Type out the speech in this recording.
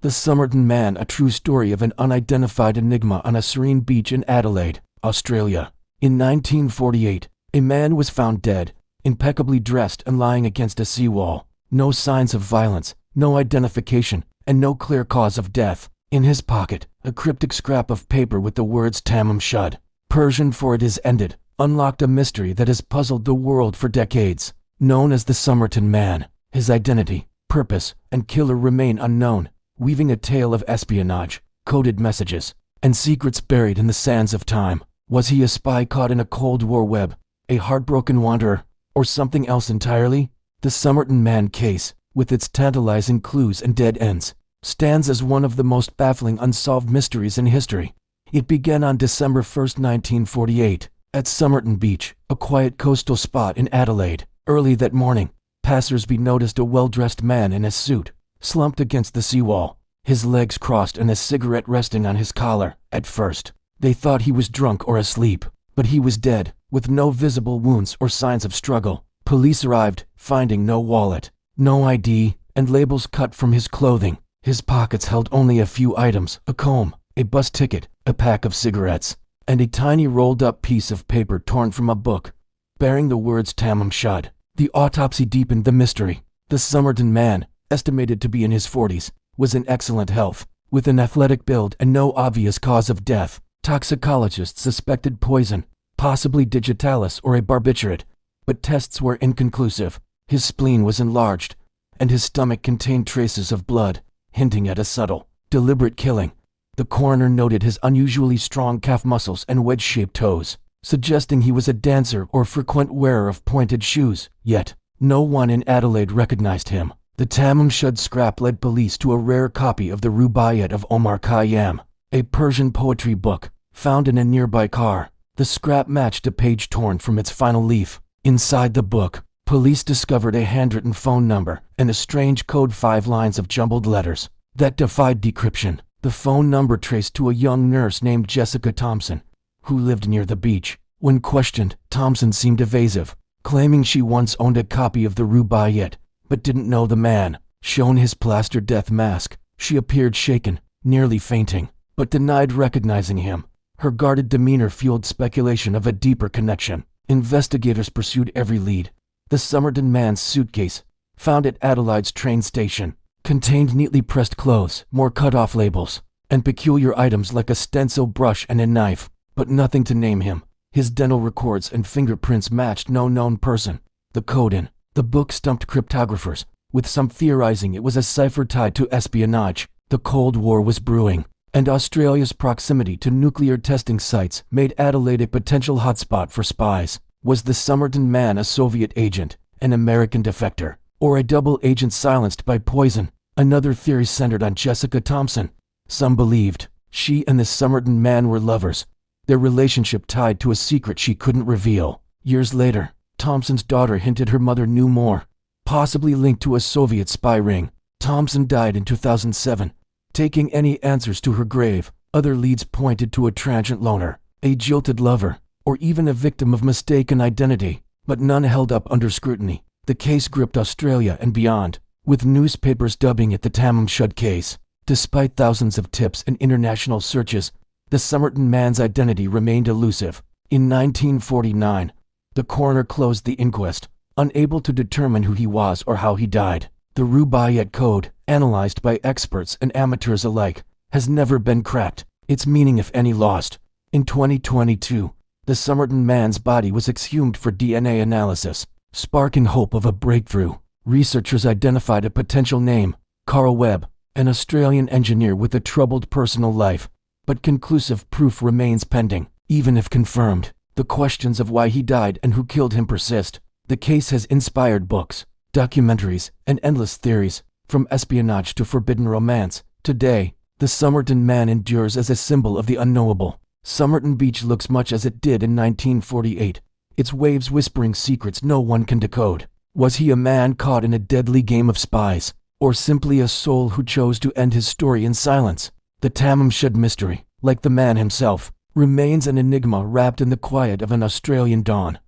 The Somerton Man, a true story of an unidentified enigma on a serene beach in Adelaide, Australia. In 1948, a man was found dead, impeccably dressed and lying against a seawall. No signs of violence, no identification, and no clear cause of death. In his pocket, a cryptic scrap of paper with the words "Tamam Shud," Persian for "it is ended," unlocked a mystery that has puzzled the world for decades. Known as the Somerton Man, his identity, purpose, and killer remain unknown, weaving a tale of espionage, coded messages, and secrets buried in the sands of time. Was he a spy caught in a Cold War web, a heartbroken wanderer, or something else entirely? The Somerton Man case, with its tantalizing clues and dead ends, stands as one of the most baffling unsolved mysteries in history. It began on December 1, 1948, at Somerton Beach, a quiet coastal spot in Adelaide. Early that morning, passers-by noticed a well-dressed man in a suit, slumped against the seawall, his legs crossed and a cigarette resting on his collar. At first, they thought he was drunk or asleep, but he was dead, with no visible wounds or signs of struggle. Police arrived, finding no wallet, no ID, and labels cut from his clothing. His pockets held only a few items: a comb, a bus ticket, a pack of cigarettes, and a tiny rolled-up piece of paper torn from a book, bearing the words "Tamam Shud." The autopsy deepened the mystery. The Somerton Man, estimated to be in his 40s, was in excellent health, with an athletic build and no obvious cause of death. Toxicologists suspected poison, possibly digitalis or a barbiturate, but tests were inconclusive. His spleen was enlarged, and his stomach contained traces of blood, hinting at a subtle, deliberate killing. The coroner noted his unusually strong calf muscles and wedge-shaped toes, suggesting he was a dancer or frequent wearer of pointed shoes. Yet, no one in Adelaide recognized him. The Tamam Shud scrap led police to a rare copy of the Rubaiyat of Omar Khayyam, a Persian poetry book, found in a nearby car. The scrap matched a page torn from its final leaf. Inside the book, police discovered a handwritten phone number and a strange code, 5 lines of jumbled letters that defied decryption. The phone number traced to a young nurse named Jessica Thompson, who lived near the beach. When questioned, Thompson seemed evasive, claiming she once owned a copy of the Rubaiyat, but didn't know the man. Shown his plaster death mask, she appeared shaken, nearly fainting, but denied recognizing him. Her guarded demeanor fueled speculation of a deeper connection. Investigators pursued every lead. The Somerton Man's suitcase, found at Adelaide's train station, contained neatly pressed clothes, more cut-off labels, and peculiar items like a stencil brush and a knife, but nothing to name him. His dental records and fingerprints matched no known person. The code in the book stumped cryptographers, with some theorizing it was a cipher tied to espionage. The Cold War was brewing, and Australia's proximity to nuclear testing sites made Adelaide a potential hotspot for spies. Was the Somerton Man a Soviet agent, an American defector, or a double agent silenced by poison? Another theory centered on Jessica Thompson. Some believed she and the Somerton Man were lovers, their relationship tied to a secret she couldn't reveal. Years later, Thompson's daughter hinted her mother knew more, possibly linked to a Soviet spy ring. Thompson died in 2007, taking any answers to her grave. Other leads pointed to a transient loner, a jilted lover, or even a victim of mistaken identity, but none held up under scrutiny. The case gripped Australia and beyond, with newspapers dubbing it the Tamam Shud case. Despite thousands of tips and international searches, the Somerton Man's identity remained elusive. In 1949, the coroner closed the inquest, unable to determine who he was or how he died. The Rubaiyat code, analyzed by experts and amateurs alike, has never been cracked, its meaning if any lost. In 2022, the Somerton Man's body was exhumed for DNA analysis, sparking hope of a breakthrough. Researchers identified a potential name: Carl Webb, an Australian engineer with a troubled personal life, but conclusive proof remains pending. Even if confirmed, the questions of why he died and who killed him persist. The case has inspired books, documentaries, and endless theories, from espionage to forbidden romance. Today, the Somerton Man endures as a symbol of the unknowable. Somerton Beach looks much as it did in 1948, its waves whispering secrets no one can decode. Was he a man caught in a deadly game of spies, or simply a soul who chose to end his story in silence? The Tamam Shud mystery, like the man himself, remains an enigma wrapped in the quiet of an Australian dawn.